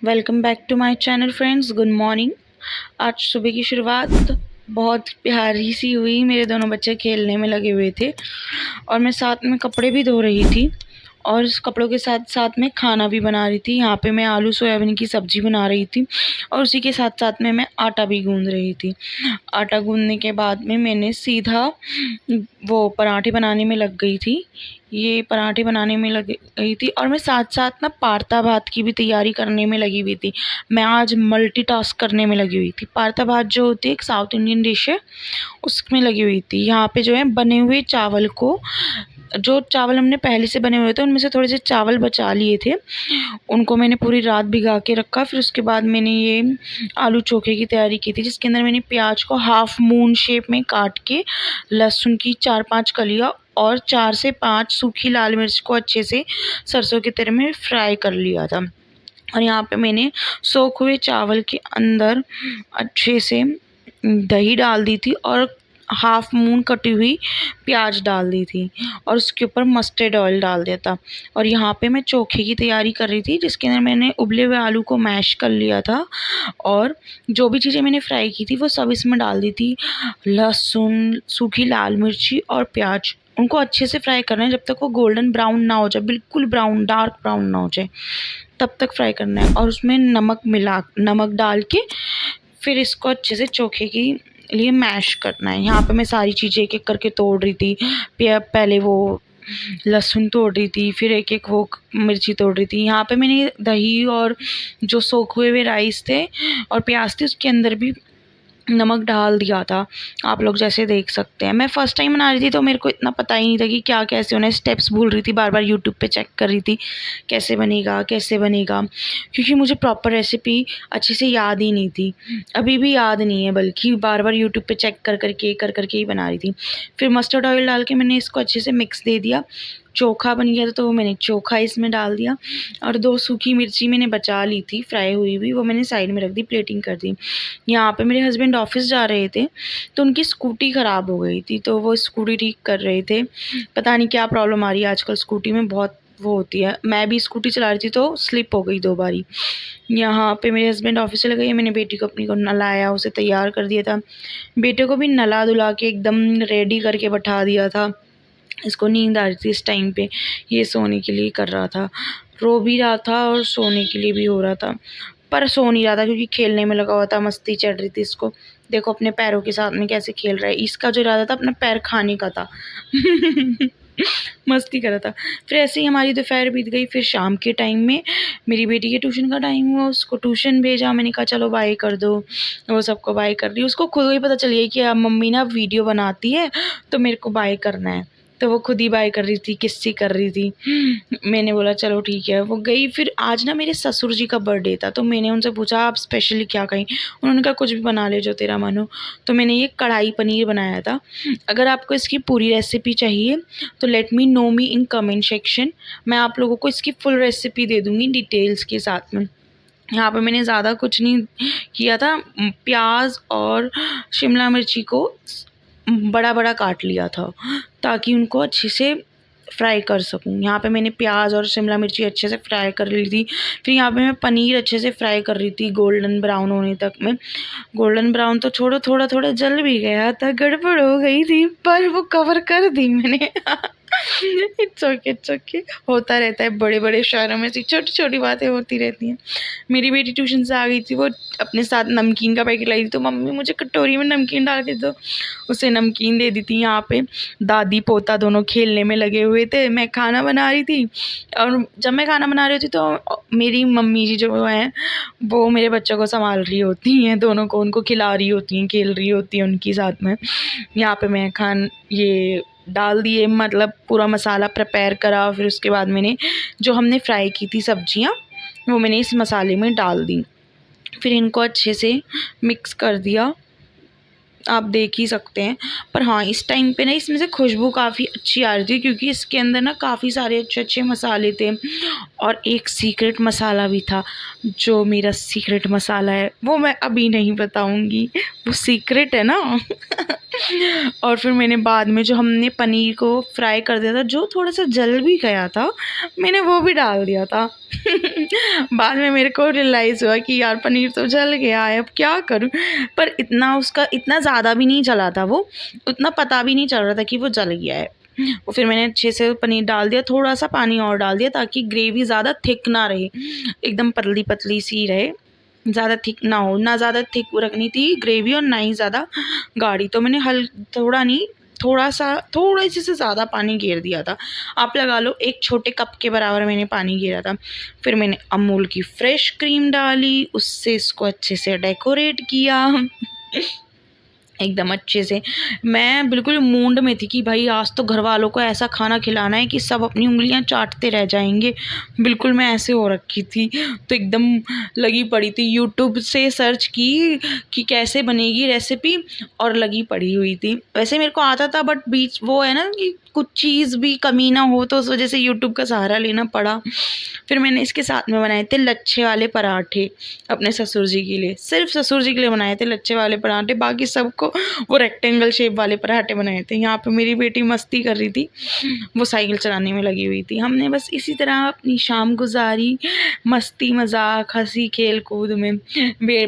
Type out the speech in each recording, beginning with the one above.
Welcome back to my channel friends. Good morning. आज सुबह की शुरुआत बहुत प्यारी सी हुई। मेरे दोनों बच्चे खेलने में लगे हुए थे और मैं साथ में कपड़े भी धो रही थी और इस कपड़ों के साथ साथ में खाना भी बना रही थी। यहाँ पे मैं आलू सोयाबीन की सब्ज़ी बना रही थी और उसी के साथ साथ में मैं आटा भी गूँध रही थी। आटा गूँधने के बाद में मैंने सीधा वो पराठे बनाने में लग गई थी। ये पराठे बनाने में लग गई थी और मैं साथ साथ ना पारता भात की भी तैयारी करने में लगी हुई थी। मैं आज मल्टीटास्क करने में लगी हुई थी। पारता भात जो होती है एक साउथ इंडियन डिश है, उसमें लगी हुई थी। यहाँ पे जो है बने हुए चावल को, जो चावल हमने पहले से बने हुए थे उनमें से थोड़े से चावल बचा लिए थे, उनको मैंने पूरी रात भिगा के रखा। फिर उसके बाद मैंने ये आलू चोखे की तैयारी की थी, जिसके अंदर मैंने प्याज को हाफ मून शेप में काट के, लहसुन की 4-5 कलियाँ और 4 से 5 सूखी लाल मिर्च को अच्छे से सरसों के तेल में फ्राई कर लिया था। और यहाँ पे मैंने सोखे हुए चावल के अंदर अच्छे से दही डाल दी थी और हाफ मून कटी हुई प्याज डाल दी थी और उसके ऊपर मस्टर्ड ऑयल डाल दिया था। और यहाँ पे मैं चोखे की तैयारी कर रही थी, जिसके अंदर मैंने उबले हुए आलू को मैश कर लिया था और जो भी चीज़ें मैंने फ्राई की थी वो सब इसमें डाल दी थी। लहसुन, सूखी लाल मिर्ची और प्याज, उनको अच्छे से फ्राई करना है जब तक वो गोल्डन ब्राउन ना हो जाए, बिल्कुल ब्राउन, डार्क ब्राउन ना हो जाए, तब तक फ्राई करना है। और उसमें नमक डाल के फिर इसको अच्छे से चोखे के लिए मैश करना है। यहाँ पे मैं सारी चीज़ें एक एक करके तोड़ रही थी। पहले वो लहसुन तोड़ रही थी, फिर एक एक वो मिर्ची तोड़ रही थी। यहाँ पे मैंने दही और जो सोखे हुए राइस थे और प्याज थे उसके अंदर भी नमक डाल दिया था। आप लोग जैसे देख सकते हैं। मैं फ़र्स्ट टाइम बना रही थी तो मेरे को इतना पता ही नहीं था कि क्या कैसे होना है। स्टेप्स भूल रही थी, बार बार यूट्यूब पे चेक कर रही थी कैसे बनेगा कैसे बनेगा, क्योंकि मुझे प्रॉपर रेसिपी अच्छे से याद ही नहीं थी। अभी भी याद नहीं है, बल्कि बार बार यूट्यूब पे चेक कर करके ही बना रही थी। फिर मस्टर्ड ऑयल डाल के मैंने इसको अच्छे से मिक्स दे दिया। चोखा बन गया था तो वो मैंने चोखा इसमें डाल दिया और 2 सूखी मिर्ची मैंने बचा ली थी फ्राई हुई हुई, वो मैंने साइड में रख दी, प्लेटिंग कर दी। यहाँ पे मेरे हस्बैंड ऑफिस जा रहे थे तो उनकी स्कूटी ख़राब हो गई थी, तो वो स्कूटी ठीक कर रहे थे। पता नहीं क्या प्रॉब्लम आ रही है आजकल स्कूटी में, बहुत वो होती है। मैं भी स्कूटी चला रही थी तो स्लिप हो गई 2 बारी। यहाँ पे मेरे हस्बैंड ऑफिस से गए, मैंने बेटी को अपनी को नहलाया, उसे तैयार कर दिया था। बेटे को भी नहला धुला के एकदम रेडी करके बैठा दिया था। इसको नींद आ रही थी इस टाइम पे, ये सोने के लिए कर रहा था, रो भी रहा था और सोने के लिए भी हो रहा था, पर सो नहीं रहा था क्योंकि खेलने में लगा हुआ था, मस्ती चढ़ रही थी इसको। देखो अपने पैरों के साथ में कैसे खेल रहा है। इसका जो इरादा था अपना पैर खाने का था। मस्ती कर रहा था। फिर ऐसे ही हमारी दोपहर बीत गई। फिर शाम के टाइम में मेरी बेटी के ट्यूशन का टाइम हुआ, उसको ट्यूशन भेजा। मैंने कहा चलो बाय कर दो, वो सबको बाय कर रही। उसको खुद ही पता चल गया कि अब मम्मी ना वीडियो बनाती है तो मेरे को बाय करना है, तो वो खुद ही बाय कर रही थी, किस्सी कर रही थी। मैंने बोला चलो ठीक है, वो गई। फिर आज ना मेरे ससुर जी का बर्थडे था तो मैंने उनसे पूछा आप स्पेशली क्या कहीं, उन्होंने कहा कुछ भी बना ले जो तेरा मन हो। तो मैंने ये कढ़ाई पनीर बनाया था। अगर आपको इसकी पूरी रेसिपी चाहिए तो let me know me in comment section, मैं आप लोगों को इसकी फुल रेसिपी दे दूँगी डिटेल्स के साथ में। यहाँ पे मैंने ज़्यादा कुछ नहीं किया था, प्याज और शिमला मिर्ची को बड़ा बड़ा काट लिया था ताकि उनको अच्छे से फ्राई कर सकूँ। यहाँ पे मैंने प्याज और शिमला मिर्ची अच्छे से फ्राई कर ली थी। फिर यहाँ पे मैं पनीर अच्छे से फ्राई कर रही थी गोल्डन ब्राउन होने तक में। गोल्डन ब्राउन तो छोड़ो, थोड़ा थोड़ा जल भी गया था, गड़बड़ हो गई थी, पर वो कवर कर दी मैंने। इट्स ओके, होता रहता है, बड़े बड़े शहरों में ऐसी छोटी छोटी बातें होती रहती हैं। मेरी बेटी ट्यूशन से आ गई थी, वो अपने साथ नमकीन का पैकेट लाई थी, तो मम्मी मुझे कटोरी में नमकीन डाल के दो, उसे नमकीन दे दी थी। यहाँ पे दादी पोता दोनों खेलने में लगे हुए थे, मैं खाना बना रही थी। और जब मैं खाना बना रही थी तो मेरी मम्मी जी जो हैं वो मेरे बच्चों को संभाल रही होती हैं, दोनों को, उनको खिला रही होती हैं, खेल रही होती हैं उनकी साथ में। यहाँ पे मैं ये डाल दिए, मतलब पूरा मसाला प्रिपेयर करा। फिर उसके बाद मैंने जो हमने फ्राई की थी सब्जियाँ वो मैंने इस मसाले में डाल दी। फिर इनको अच्छे से मिक्स कर दिया, आप देख ही सकते हैं। पर हाँ, इस टाइम पे ना इसमें से खुशबू काफ़ी अच्छी आ रही थी क्योंकि इसके अंदर ना काफ़ी सारे अच्छे अच्छे मसाले थे और एक सीक्रेट मसाला भी था। जो मेरा सीक्रेट मसाला है वो मैं अभी नहीं बताऊंगी, वो सीक्रेट है ना। और फिर मैंने बाद में जो हमने पनीर को फ्राई कर दिया था, जो थोड़ा सा जल भी गया था, मैंने वो भी डाल दिया था। बाद में मेरे को रियलाइज़ हुआ कि यार पनीर तो जल गया है, अब क्या करूँ। पर इतना उसका इतना ज़्यादा भी नहीं जला था, वो उतना पता भी नहीं चल रहा था कि वो जल गया है। वो फिर मैंने अच्छे से पनीर डाल दिया, थोड़ा सा पानी और डाल दिया ताकि ग्रेवी ज़्यादा थिक ना रहे, एकदम पतली पतली सी रहे, ज़्यादा थिक ना हो, ना ज़्यादा थिक रखनी थी ग्रेवी और ना ही ज़्यादा गाढ़ी। तो मैंने थोड़ा नहीं, थोड़ा-सा, थोड़े से ज़्यादा पानी गेर दिया था। आप लगा लो 1 छोटे कप के बराबर मैंने पानी गेरा था। फिर मैंने अमूल की फ्रेश क्रीम डाली, उससे इसको अच्छे से डेकोरेट किया। एकदम अच्छे से। मैं बिल्कुल मूड में थी कि भाई आज तो घरवालों को ऐसा खाना खिलाना है कि सब अपनी उँगलियां चाटते रह जाएंगे। बिल्कुल मैं ऐसे हो रखी थी, तो एकदम लगी पड़ी थी, यूट्यूब से सर्च की कि कैसे बनेगी रेसिपी, और लगी पड़ी हुई थी। वैसे मेरे को आता था, बट बीच वो है ना कि कुछ चीज़ भी कमी ना हो, तो उस वजह से यूट्यूब का सहारा लेना पड़ा। फिर मैंने इसके साथ में बनाए थे लच्छे वाले पराठे अपने ससुर जी के लिए, सिर्फ ससुर जी के लिए बनाए थे लच्छे वाले पराठे, बाकी सबको वो रेक्टेंगल शेप वाले पराठे बनाए थे। यहाँ पे मेरी बेटी मस्ती कर रही थी, वो साइकिल चलाने में लगी हुई थी। हमने बस इसी तरह अपनी शाम गुजारी, मस्ती मजाक हंसी खेल कूद में,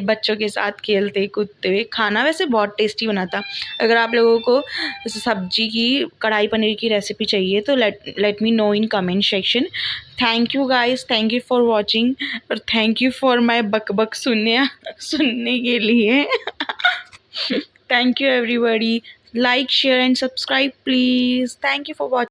बच्चों के साथ खेलते कूदते हुए। खाना वैसे बहुत टेस्टी बना था। अगर आप लोगों को सब्जी की कढ़ाई पनीर की रेसिपी चाहिए तो let me know in comment section. Thank you guys, thank you for watching, और थैंक यू फॉर माई बक सुनने के लिए। Thank you everybody, like share and subscribe please. Thank you for watching.